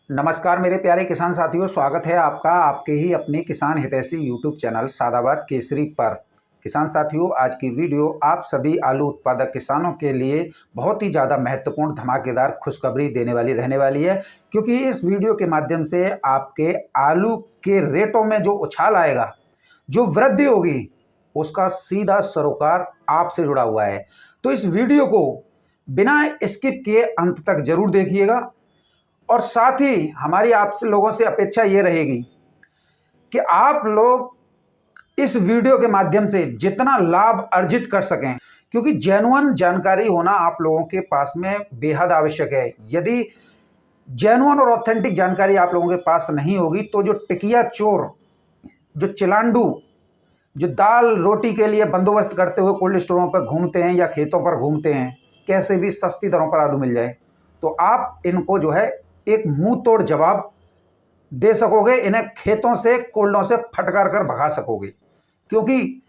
नमस्कार मेरे प्यारे किसान साथियों, स्वागत है आपका आपके ही अपने किसान हितैषी यूट्यूब चैनल सादाबाद केसरी पर। किसान साथियों, आज की वीडियो आप सभी आलू उत्पादक किसानों के लिए बहुत ही ज़्यादा महत्वपूर्ण धमाकेदार खुशखबरी देने वाली रहने वाली है, क्योंकि इस वीडियो के माध्यम से आपके आलू के रेटों में जो उछाल आएगा, जो वृद्धि होगी, उसका सीधा सरोकार आपसे जुड़ा हुआ है। तो इस वीडियो को बिना स्किप किए अंत तक जरूर देखिएगा और साथ ही हमारी आपसे लोगों से अपेक्षा ये रहेगी कि आप लोग इस वीडियो के माध्यम से जितना लाभ अर्जित कर सकें, क्योंकि जेन्युइन जानकारी होना आप लोगों के पास में बेहद आवश्यक है। यदि जेन्युइन और ऑथेंटिक जानकारी आप लोगों के पास नहीं होगी तो जो टिकिया चोर, जो चिलांडू, जो दाल रोटी के लिए बंदोबस्त करते हुए कोल्ड स्टोरों पर घूमते हैं या खेतों पर घूमते हैं, कैसे भी सस्ती दरों पर आलू मिल जाए, तो आप इनको जो है एक मुंह तोड़ जवाब दे सकोगे, इन्हें खेतों से कोल्डों से फटकार कर भगा सकोगे, क्योंकि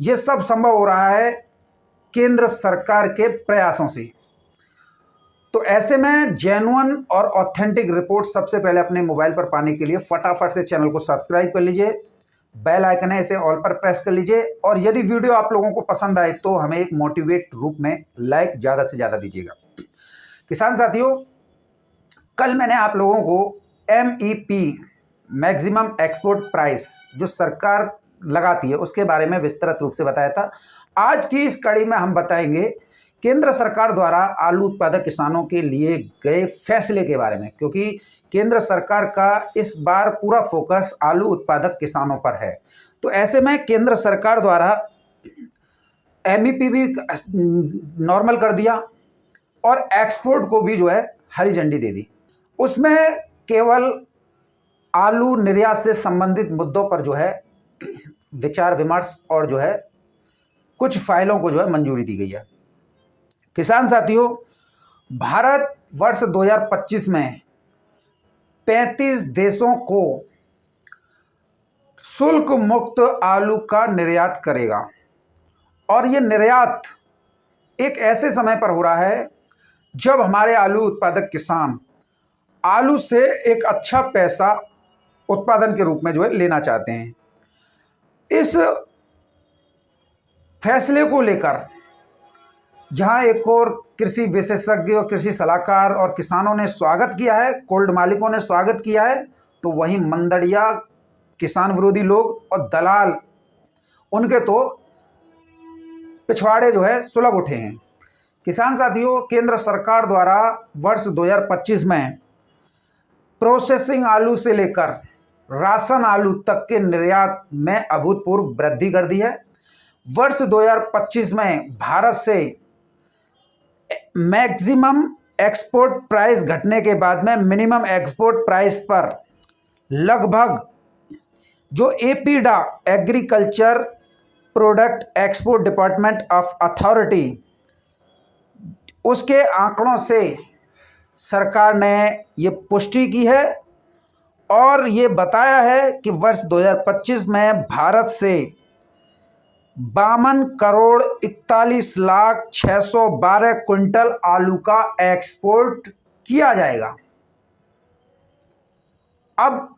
ये सब संभव हो रहा है केंद्र सरकार के प्रयासों से। तो ऐसे में जेन्युइन और ऑथेंटिक रिपोर्ट सबसे पहले अपने मोबाइल पर पाने के लिए फटाफट से चैनल को सब्सक्राइब कर लीजिए, बेल आइकन है इसे ऑल पर प्रेस कर लीजिए, और यदि वीडियो आप लोगों को पसंद आए तो हमें एक मोटिवेट रूप में लाइक ज़्यादा से ज़्यादा दीजिएगा। किसान साथियों, कल मैंने आप लोगों को MEP मैक्सिमम एक्सपोर्ट प्राइस जो सरकार लगाती है उसके बारे में विस्तृत रूप से बताया था। आज की इस कड़ी में हम बताएंगे केंद्र सरकार द्वारा आलू उत्पादक किसानों के लिए गए फैसले के बारे में, क्योंकि केंद्र सरकार का इस बार पूरा फोकस आलू उत्पादक किसानों पर है। तो ऐसे में केंद्र सरकार द्वारा MEP भी नॉर्मल कर दिया और एक्सपोर्ट को भी जो है हरी झंडी दे दी। उसमें केवल आलू निर्यात से संबंधित मुद्दों पर जो है विचार विमर्श और जो है कुछ फाइलों को जो है मंजूरी दी गई है। किसान साथियों, भारत वर्ष 2025 में 35 देशों को शुल्क मुक्त आलू का निर्यात करेगा, और ये निर्यात एक ऐसे समय पर हो रहा है जब हमारे आलू उत्पादक किसान आलू से एक अच्छा पैसा उत्पादन के रूप में जो है लेना चाहते हैं। इस फैसले को लेकर जहां एक और कृषि विशेषज्ञ और कृषि सलाहकार और किसानों ने स्वागत किया है, कोल्ड मालिकों ने स्वागत किया है, तो वहीं मंदड़िया किसान विरोधी लोग और दलाल, उनके तो पिछवाड़े जो है सुलग उठे हैं। किसान साथियों, केंद्र सरकार द्वारा वर्ष 2025 में प्रोसेसिंग आलू से लेकर राशन आलू तक के निर्यात में अभूतपूर्व वृद्धि कर दी है। वर्ष 2025 में भारत से मैक्सिमम एक्सपोर्ट प्राइस घटने के बाद में मिनिमम एक्सपोर्ट प्राइस पर लगभग जो APEDA agriculture product export department of authority, उसके आंकड़ों से सरकार ने ये पुष्टि की है और ये बताया है कि वर्ष 2025 में भारत से 52 करोड़ 41 लाख 612 क्विंटल आलू का एक्सपोर्ट किया जाएगा। अब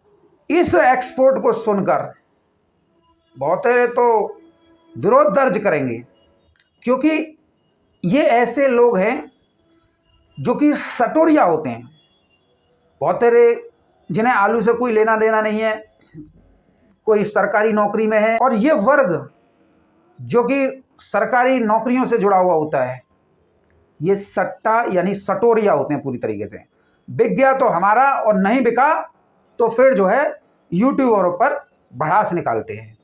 इस एक्सपोर्ट को सुनकर बहुत सारे तो विरोध दर्ज करेंगे, क्योंकि ये ऐसे लोग हैं जो कि सटोरिया होते हैं, बहुत सारे जिन्हें आलू से कोई लेना देना नहीं है, कोई सरकारी नौकरी में है, और ये वर्ग जो कि सरकारी नौकरियों से जुड़ा हुआ होता है, ये सट्टा यानी सटोरिया होते हैं पूरी तरीके से। बिक गया तो हमारा, और नहीं बिका तो फिर जो है यूट्यूबरों पर भड़ास निकालते हैं।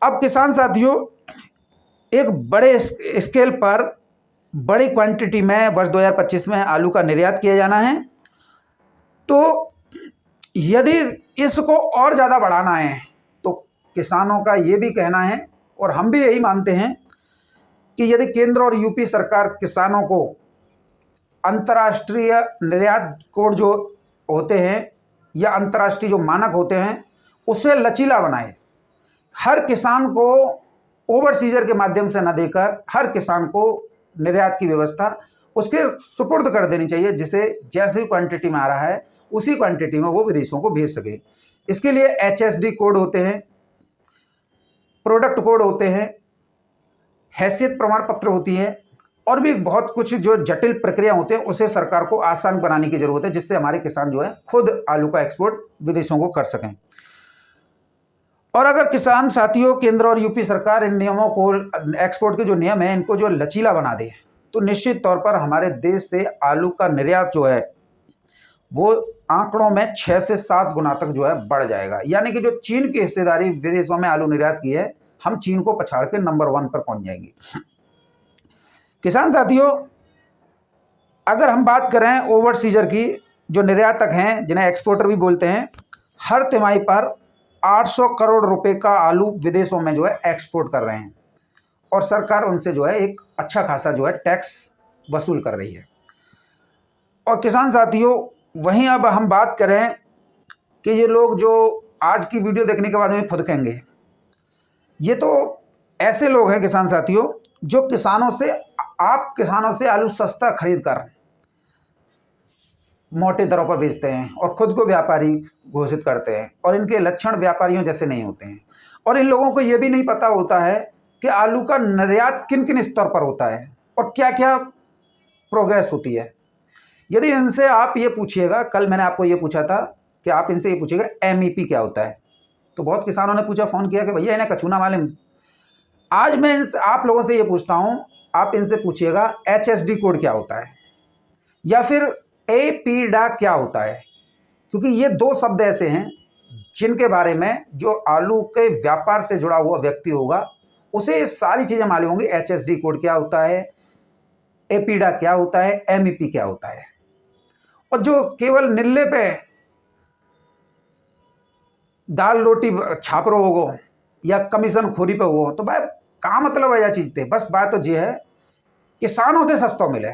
अब किसान साथियों, एक बड़े स्केल पर बड़ी क्वांटिटी में वर्ष 2025 में आलू का निर्यात किया जाना है। तो यदि इसको और ज़्यादा बढ़ाना है तो किसानों का ये भी कहना है, और हम भी यही मानते हैं, कि यदि केंद्र और यूपी सरकार किसानों को अंतर्राष्ट्रीय निर्यात कोड जो होते हैं या अंतर्राष्ट्रीय जो मानक होते हैं उसे लचीला बनाए, हर किसान को ओवरसीजर के माध्यम से न देकर हर किसान को निर्यात की व्यवस्था उसके सुपुर्द कर देनी चाहिए, जिसे जैसी क्वांटिटी में आ रहा है उसी क्वांटिटी में वो विदेशों को भेज सके। इसके लिए HSD कोड होते हैं, प्रोडक्ट कोड होते हैं, हैसियत प्रमाण पत्र होती है, और भी बहुत कुछ जो जटिल प्रक्रिया होते हैं उसे सरकार को आसान बनाने की जरूरत है, जिससे हमारे किसान जो है खुद आलू का एक्सपोर्ट विदेशों को कर सकें। और अगर किसान साथियों केंद्र और यूपी सरकार इन नियमों को, एक्सपोर्ट के जो नियम है इनको जो लचीला बना दे, तो निश्चित तौर पर हमारे देश से आलू का निर्यात जो है वो आंकड़ों में 6 से 7 गुना तक जो है बढ़ जाएगा। यानी कि जो चीन की हिस्सेदारी विदेशों में आलू निर्यात की है, हम चीन को पछाड़ के नंबर 1 पर पहुंच जाएंगे। किसान साथियों, अगर हम बात करें ओवरसीजर की, जो निर्यातक हैं जिन्हें एक्सपोर्टर भी बोलते हैं, हर तिमाही पर 800 करोड़ रुपए का आलू विदेशों में जो है एक्सपोर्ट कर रहे हैं, और सरकार उनसे जो है एक अच्छा खासा जो है टैक्स वसूल कर रही है। और किसान साथियों, वहीं अब हम बात करें कि ये लोग जो आज की वीडियो देखने के बाद में फुदकेंगे, ये तो ऐसे लोग हैं किसान साथियों जो आप किसानों से आलू सस्ता खरीद कर मोटे दरों पर बेचते हैं और खुद को व्यापारी घोषित करते हैं, और इनके लक्षण व्यापारियों जैसे नहीं होते हैं। और इन लोगों को ये भी नहीं पता होता है कि आलू का निर्यात किन किन स्तर पर होता है और क्या क्या प्रोग्रेस होती है। यदि इनसे आप ये पूछिएगा, कल मैंने आपको ये पूछा था कि आप इनसे ये पूछिएगा MEP क्या होता है, तो बहुत किसानों ने पूछा, फ़ोन किया कि भैया इन्हें कछूना मालूम। आज मैं आप लोगों से ये पूछता हूँ, आप इनसे पूछिएगा HSD कोड क्या होता है या फिर APDA क्या होता है, क्योंकि ये 2 शब्द ऐसे हैं जिनके बारे में जो आलू के व्यापार से जुड़ा हुआ व्यक्ति होगा उसे सारी चीज़ें मालूम होंगी। HSD कोड क्या होता है, APDA क्या होता है, MEP क्या होता है। और जो केवल निल्ले पे दाल रोटी छाप रहे होगो या कमीशन खोरी पे हो, तो भाई कहाँ मतलब है यह चीज़ थे। बस बात तो ये है, किसानों से सस्ता मिले,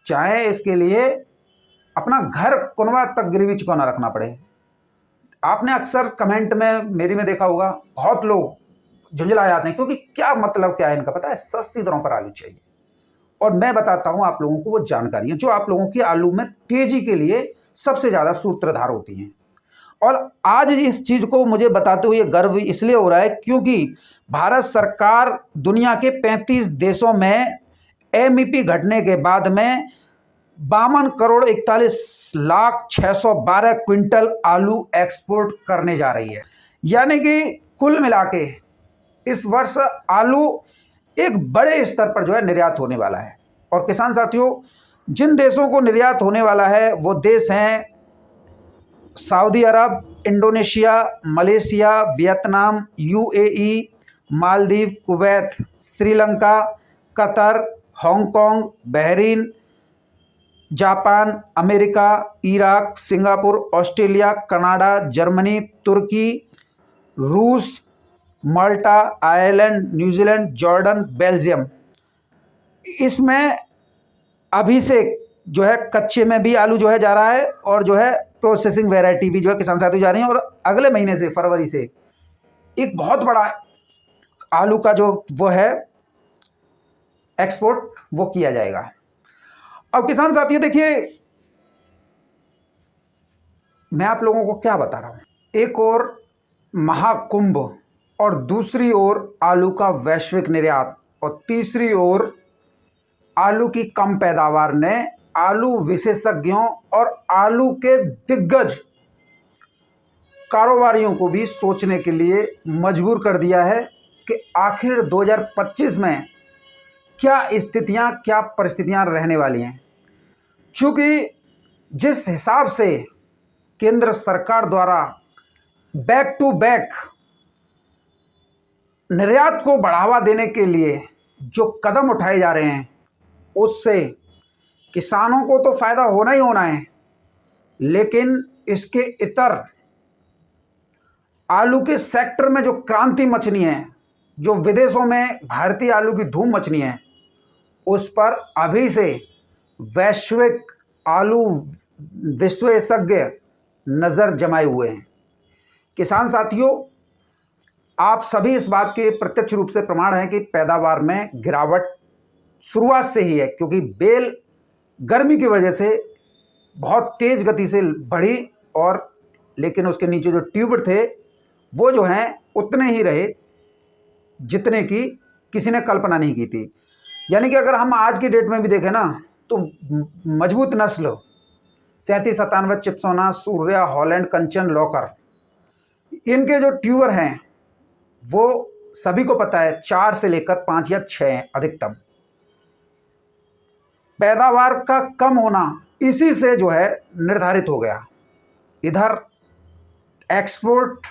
चाहे इसके लिए अपना घर कुनवा तक गिरवी चुकाना रखना पड़े। आपने अक्सर कमेंट में मेरी में देखा होगा, बहुत लोग झुंझला जाते हैं, क्योंकि क्या मतलब क्या है इनका पता है, सस्ती दरों पर आलू चाहिए। और मैं बताता हूं आप लोगों को वो जानकारियां जो आप लोगों की आलू में तेजी के लिए सबसे ज़्यादा सूत्रधार होती हैं। और आज इस चीज़ को मुझे बताते हुए गर्व इसलिए हो रहा है क्योंकि भारत सरकार दुनिया के 35 देशों में MEP घटने के बाद में 52 करोड़ 41 लाख 612 क्विंटल आलू एक्सपोर्ट करने जा रही है। यानी कि कुल मिला के इस वर्ष आलू एक बड़े स्तर पर जो है निर्यात होने वाला है। और किसान साथियों, जिन देशों को निर्यात होने वाला है वो देश हैं Saudi Arab, Indonesia, Malaysia, Vietnam, UAE, Maldives, Kuwait, Sri Lanka, Qatar, Hong Kong, Bahrain, Japan, America, Iraq, Singapore, Australia, Canada, Germany, तुर्की, रूस, Malta, Ireland, New Zealand, Jordan, Belgium. इसमें अभी से जो है कच्चे में भी आलू जो है जा रहा है और जो है प्रोसेसिंग वैरायटी भी जो है किसान साथियों जा रही हैं। और अगले महीने से फरवरी से एक बहुत बड़ा आलू का जो वो है एक्सपोर्ट वो किया जाएगा। अब किसान साथियों देखिए, मैं आप लोगों को क्या बता रहा हूं, एक और महाकुंभ और दूसरी ओर आलू का वैश्विक निर्यात और तीसरी ओर आलू की कम पैदावार ने आलू विशेषज्ञों और आलू के दिग्गज कारोबारियों को भी सोचने के लिए मजबूर कर दिया है कि आखिर 2025 में क्या स्थितियां, क्या परिस्थितियां रहने वाली हैं। क्योंकि जिस हिसाब से केंद्र सरकार द्वारा बैक टू बैक निर्यात को बढ़ावा देने के लिए जो कदम उठाए जा रहे हैं, उससे किसानों को तो फायदा होना ही होना है, लेकिन इसके इतर आलू के सेक्टर में जो क्रांति मचनी है, जो विदेशों में भारतीय आलू की धूम मचनी है, उस पर अभी से वैश्विक आलू विशेषज्ञ नज़र जमाए हुए हैं। किसान साथियों, आप सभी इस बात के प्रत्यक्ष रूप से प्रमाण हैं कि पैदावार में गिरावट शुरुआत से ही है, क्योंकि बेल गर्मी की वजह से बहुत तेज़ गति से बढ़ी, और लेकिन उसके नीचे जो ट्यूब थे वो जो हैं उतने ही रहे जितने की किसी ने कल्पना नहीं की थी। यानी कि अगर हम आज की डेट में भी देखें ना, तो मजबूत नस्ल 37, 97, चिप्सोना, सूर्या, हॉलैंड, कंचन, लॉकर, इनके जो ट्यूबर हैं वो सभी को पता है 4 से लेकर 5 या 6 हैं अधिकतम। पैदावार का कम होना इसी से जो है निर्धारित हो गया। इधर एक्सपोर्ट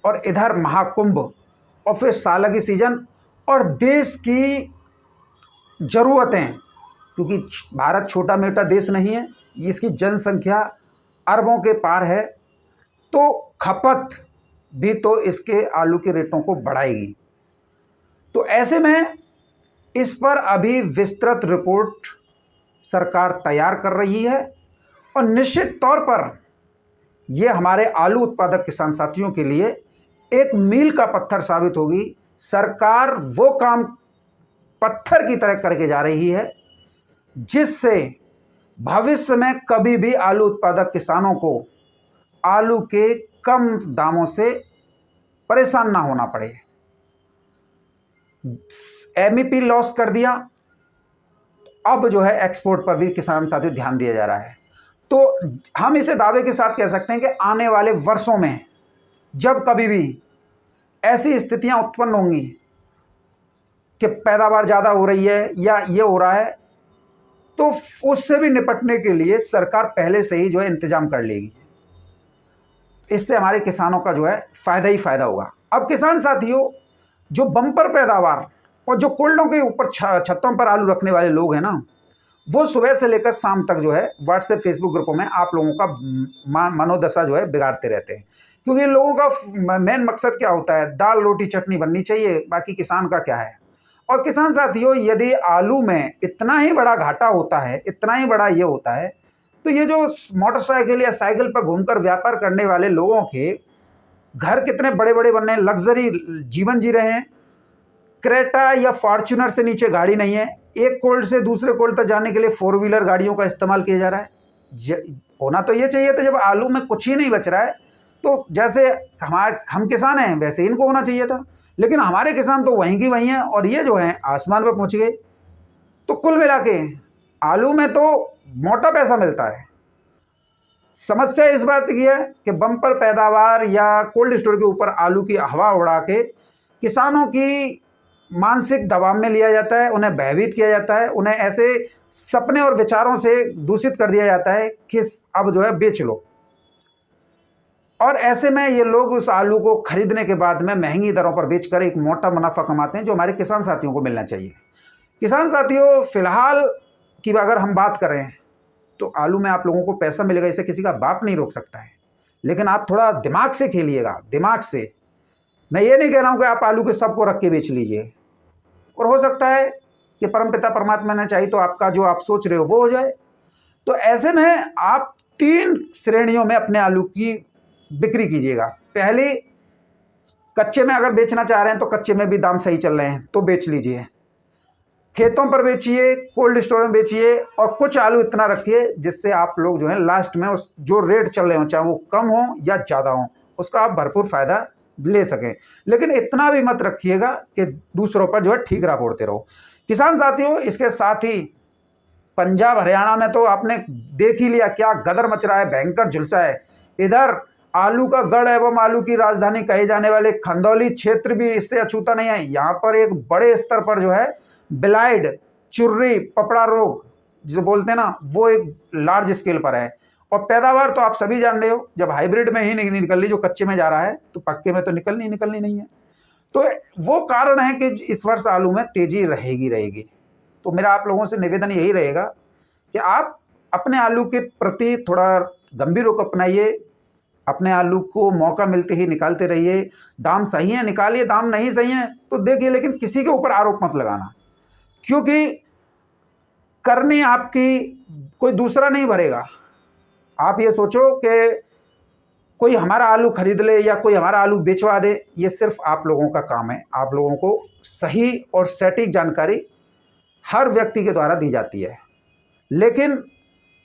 और इधर महाकुंभ और फिर साल की सीजन और देश की ज़रूरतें, क्योंकि भारत छोटा मोटा देश नहीं है, इसकी जनसंख्या अरबों के पार है, तो खपत भी तो इसके आलू के रेटों को बढ़ाएगी। तो ऐसे में इस पर अभी विस्तृत रिपोर्ट सरकार तैयार कर रही है, और निश्चित तौर पर यह हमारे आलू उत्पादक किसान साथियों के लिए एक मील का पत्थर साबित होगी। सरकार वो काम पत्थर की तरह करके जा रही है जिससे भविष्य में कभी भी आलू उत्पादक किसानों को आलू के कम दामों से परेशान ना होना पड़े। एमईपी लॉस कर दिया, अब जो है एक्सपोर्ट पर भी किसान साथियों ध्यान दिया जा रहा है। तो हम इसे दावे के साथ कह सकते हैं कि आने वाले वर्षों में जब कभी भी ऐसी स्थितियां उत्पन्न होंगी कि पैदावार ज़्यादा हो रही है या ये हो रहा है, तो उससे भी निपटने के लिए सरकार पहले से ही जो है इंतजाम कर लेगी। इससे हमारे किसानों का जो है फ़ायदा ही फ़ायदा होगा। अब किसान साथियों, जो बम्पर पैदावार और जो कोल्डों के ऊपर छतों पर आलू रखने वाले लोग हैं ना, वो सुबह से लेकर शाम तक जो है व्हाट्सएप फेसबुक ग्रुपों में आप लोगों का मनोदशा जो है बिगाड़ते रहते हैं। क्योंकि इन लोगों का मेन मकसद क्या होता है, दाल रोटी चटनी बननी चाहिए, बाकी किसान का क्या है। और किसान साथियों, यदि आलू में इतना ही बड़ा घाटा होता है, इतना ही बड़ा ये होता है, तो ये जो मोटरसाइकिल या साइकिल पर घूमकर व्यापार करने वाले लोगों के घर कितने बड़े बड़े बन रहे हैं, लग्जरी जीवन जी रहे हैं, क्रेटा या फॉर्च्यूनर से नीचे गाड़ी नहीं है, एक कोल्ड से दूसरे कोल्ड तक जाने के लिए 4 व्हीलर गाड़ियों का इस्तेमाल किया जा रहा है। होना तो ये चाहिए था, जब आलू में कुछ ही नहीं बच रहा है तो जैसे हम किसान हैं वैसे इनको होना चाहिए था, लेकिन हमारे किसान तो वहीं की वहीं हैं और ये जो हैं आसमान पर पहुंच गए। तो कुल मिला के आलू में तो मोटा पैसा मिलता है। समस्या इस बात की है कि बम्पर पैदावार या कोल्ड स्टोर के ऊपर आलू की हवा उड़ा के किसानों की मानसिक दबाव में लिया जाता है, उन्हें भयभीत किया जाता है, उन्हें ऐसे सपने और विचारों से दूषित कर दिया जाता है कि अब जो है बेच लो। और ऐसे में ये लोग उस आलू को खरीदने के बाद में महंगी दरों पर बेचकर एक मोटा मुनाफा कमाते हैं, जो हमारे किसान साथियों को मिलना चाहिए। किसान साथियों, फिलहाल की अगर हम बात करें तो आलू में आप लोगों को पैसा मिलेगा, इसे किसी का बाप नहीं रोक सकता है, लेकिन आप थोड़ा दिमाग से खेलिएगा, दिमाग से। मैं ये नहीं कह रहा हूँ कि आप आलू के सबको रख के बेच लीजिए, और हो सकता है कि परमपिता परमात्मा ने चाहिए तो आपका जो आप सोच रहे हो वो हो जाए। तो ऐसे में आप 3 श्रेणियों में अपने आलू की बिक्री कीजिएगा। पहली, कच्चे में अगर बेचना चाह रहे हैं तो कच्चे में भी दाम सही चल रहे हैं तो बेच लीजिए, खेतों पर बेचिए, कोल्ड स्टोर में बेचिए, और कुछ आलू इतना रखिए जिससे आप लोग जो है लास्ट में उस जो रेट चल रहे हो, चाहे वो कम हो या ज़्यादा हो, उसका आप भरपूर फ़ायदा ले सकें। लेकिन इतना भी मत रखिएगा कि दूसरों पर जो है ठीकरा फोड़ते रहो। किसान साथियों, इसके साथ ही पंजाब हरियाणा में तो आपने देख ही लिया क्या गदर मच रहा है, भयंकर झुलसा है। इधर आलू का गढ़ एवं आलू की राजधानी कहे जाने वाले खंदौली क्षेत्र भी इससे अछूता नहीं है। यहाँ पर एक बड़े स्तर पर जो है ब्लाइट, चुर्री, पपड़ा रोग जिसे बोलते हैं ना, वो एक लार्ज स्केल पर है। और पैदावार तो आप सभी जान रहे हो, जब हाइब्रिड में ही नहीं निकल रही, जो कच्चे में जा रहा है, तो पक्के में तो निकलनी नहीं है। तो वो कारण है कि इस वर्ष आलू में तेजी रहेगी। तो मेरा आप लोगों से निवेदन यही रहेगा कि आप अपने आलू के प्रति थोड़ा गंभीर रुख अपनाइए, अपने आलू को मौका मिलते ही निकालते रहिए। दाम सही है निकालिए, दाम नहीं सही है तो देखिए, लेकिन किसी के ऊपर आरोप मत लगाना, क्योंकि करनी आपकी कोई दूसरा नहीं भरेगा। आप ये सोचो कि कोई हमारा आलू खरीद ले या कोई हमारा आलू बेचवा दे, ये सिर्फ आप लोगों का काम है। आप लोगों को सही और सटीक जानकारी हर व्यक्ति के द्वारा दी जाती है, लेकिन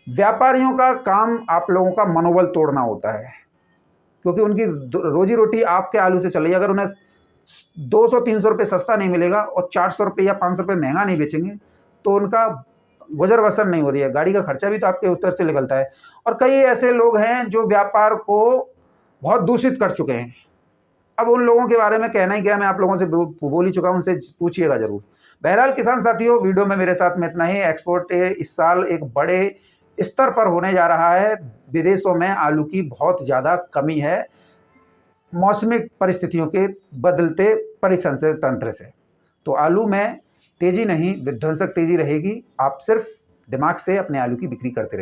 व्यापारियों का काम आप लोगों का मनोबल तोड़ना होता है, क्योंकि उनकी रोजी रोटी आपके आलू से चल रही है। अगर उन्हें 200-300 रुपये सस्ता नहीं मिलेगा और 400 रुपये या 500 रुपये महंगा नहीं बेचेंगे तो उनका गुजर बसर नहीं हो रही है। गाड़ी का खर्चा भी तो आपके उत्तर से निकलता है। और कई ऐसे लोग हैं जो व्यापार को बहुत दूषित कर चुके हैं। अब उन लोगों के बारे में कहना ही क्या, मैं आप लोगों से बोल ही चुका हूं, उनसे पूछिएगा जरूर। बहरहाल किसान साथियों, वीडियो में मेरे साथ में इतना ही। एक्सपोर्ट इस साल एक बड़े स्तर पर होने जा रहा है। विदेशों में आलू की बहुत ज़्यादा कमी है, मौसमी परिस्थितियों के बदलते परिसंचरण तंत्र से। तो आलू में तेजी नहीं, विध्वंसक तेजी रहेगी। आप सिर्फ दिमाग से अपने आलू की बिक्री करते रहिए।